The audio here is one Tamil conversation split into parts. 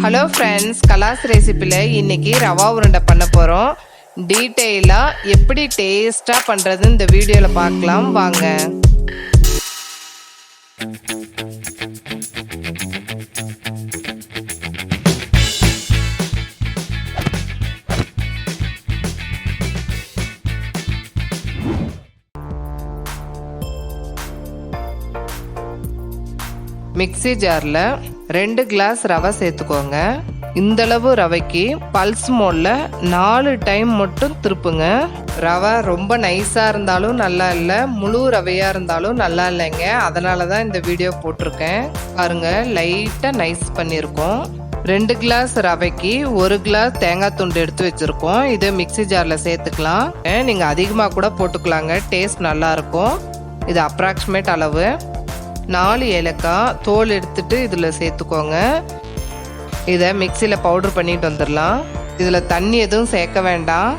ஹலோ ஃப்ரெண்ட்ஸ், கலாஸ் ரெசிபியில் இன்றைக்கி ரவா உருண்டை பண்ண போகிறோம். டீட்டெயிலாக எப்படி டேஸ்ட்டாக பண்ணுறதுன்னு இந்த வீடியோவில் பார்க்கலாம் வாங்க. மிக்ஸி ஜாரில் 2 கிளாஸ் ரவை சேர்த்துக்கோங்க. இந்தளவு ரவைக்கு பல்ஸ் மோடில் 4 டைம் மட்டும் திருப்புங்க. ரவை ரொம்ப நைஸாக இருந்தாலும் நல்லா இல்லை, முழு ரவையாக இருந்தாலும் நல்லா இல்லைங்க. அதனால தான் இந்த வீடியோ போட்டிருக்கேன். பாருங்கள், லைட்டாக நைஸ் பண்ணியிருக்கோம். 2 கிளாஸ் ரவைக்கு 1 கிளாஸ் தேங்காய் துண்டு எடுத்து வச்சுருக்கோம். இதை மிக்ஸி ஜாரில் சேர்த்துக்கலாம். நீங்கள் அதிகமாக கூட போட்டுக்கலாங்க, டேஸ்ட் நல்லாயிருக்கும். இது அப்ராக்சிமேட் அளவு. 4 ஏலக்காய் தோல் எடுத்துட்டு இதில் சேர்த்துக்கோங்க. இதை மிக்சியில் பவுடர் பண்ணிட்டு வந்துடலாம். இதில் தண்ணி எதுவும் சேர்க்க வேண்டாம்.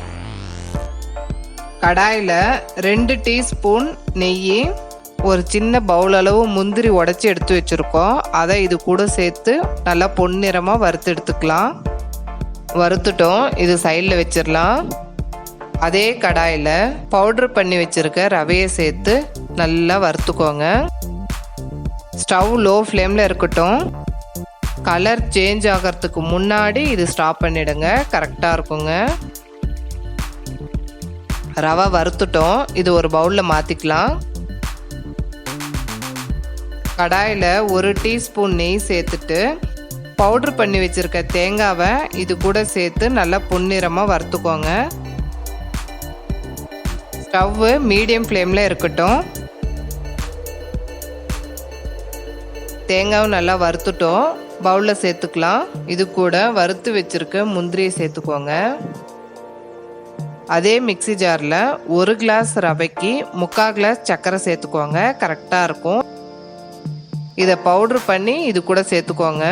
கடாயில் 2 டீஸ்பூன் நெய், ஒரு சின்ன பவுல் அளவு முந்திரி உடச்சி எடுத்து வச்சுருக்கோம். அதை இது கூட சேர்த்து நல்லா பொன்னிறமாக வறுத்து எடுத்துக்கலாம். வறுத்துட்டோம், இது சைடில் வச்சிடலாம். அதே கடாயில் பவுடர் பண்ணி வச்சுருக்க ரவையை சேர்த்து நல்லா வறுத்துக்கோங்க. ஸ்டவ் லோ ஃப்ளேமில் இருக்கட்டும். கலர் சேஞ்ச் ஆகிறதுக்கு முன்னாடி இது ஸ்டாப் பண்ணிடுங்க, கரெக்டாக இருக்குங்க. ரவை வறுத்துட்டோம், இது ஒரு பவுலில் மாற்றிக்கலாம். கடாயில் 1 டீஸ்பூன் நெய் சேர்த்துட்டு பவுட்ரு பண்ணி வச்சுருக்க தேங்காவை இது கூட சேர்த்து நல்லா பொன்னிறமாக வறுத்துக்கோங்க. ஸ்டவ்வு மீடியம் ஃப்ளேமில் இருக்கட்டும். தேங்காவும் நல்லா வறுத்துட்டோம், பவுலில் சேர்த்துக்கலாம். இது கூட வறுத்து வச்சுருக்க முந்திரியை சேர்த்துக்கோங்க. அதே மிக்ஸி ஜாரில் 1 கிளாஸ் ரவைக்கு 3/4 கிளாஸ் சர்க்கரை சேர்த்துக்கோங்க, கரெக்டாக இருக்கும். இதை பவுட்ரு பண்ணி இது கூட சேர்த்துக்கோங்க.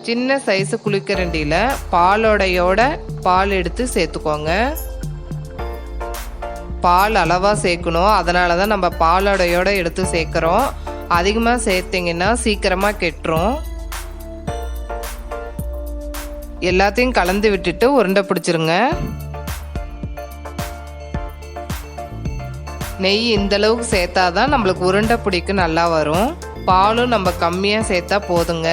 சின்ன சைஸு குளிக்கரண்டியில் பாலோடையோட பால் எடுத்து சேர்த்துக்கோங்க. பால் அளவாக சேர்க்கணும், அதனால தான் நம்ம பாலோடையோட எடுத்து சேர்க்குறோம். அதிகமாக சேர்த்திங்கன்னா சீக்கிரமாக கெட்டுரும். எல்லாத்தையும் கலந்து விட்டுட்டு உருண்டை பிடிச்சிருங்க. நெய் இந்தளவுக்கு சேர்த்தாதான் நம்மளுக்கு உருண்டை பிடிக்க நல்லா வரும். பாலும் நம்ம கம்மியாக சேர்த்தா போதுங்க.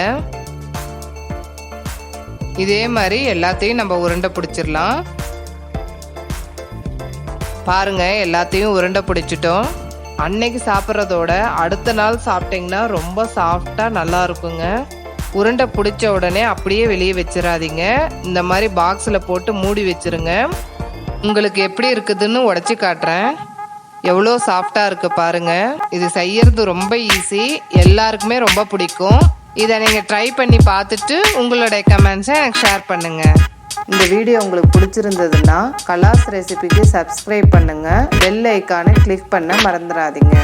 இதே மாதிரி எல்லாத்தையும் நம்ம உருண்டை பிடிச்சிடலாம். பாருங்க, எல்லாத்தையும் உருண்டை பிடிச்சிட்டோம். அன்னைக்கு சாப்பிட்றதோட அடுத்த நாள் சாப்பிட்டிங்கன்னா ரொம்ப சாஃப்டாக நல்லா இருக்குங்க. உருண்டை பிடிச்ச உடனே அப்படியே வெளியே வச்சிடாதீங்க. இந்த மாதிரி பாக்ஸில் போட்டு மூடி வச்சிருங்க. உங்களுக்கு எப்படி இருக்குதுன்னு உடச்சி காட்டுறேன். எவ்வளோ சாஃப்டாக இருக்குது பாருங்கள். இது செய்யறது ரொம்ப ஈஸி, எல்லாருக்குமே ரொம்ப பிடிக்கும். இதை நீங்கள் ட்ரை பண்ணி பார்த்துட்டு உங்களுடைய கமெண்ட்ஸை எனக்கு ஷேர் பண்ணுங்கள். இந்த வீடியோ உங்களுக்கு பிடிச்சிருந்ததுன்னா கலாஸ் ரெசிபிக்கு சப்ஸ்கிரைப் பண்ணுங்கள். பெல் ஐக்கானை கிளிக் பண்ண மறந்துடாதீங்க.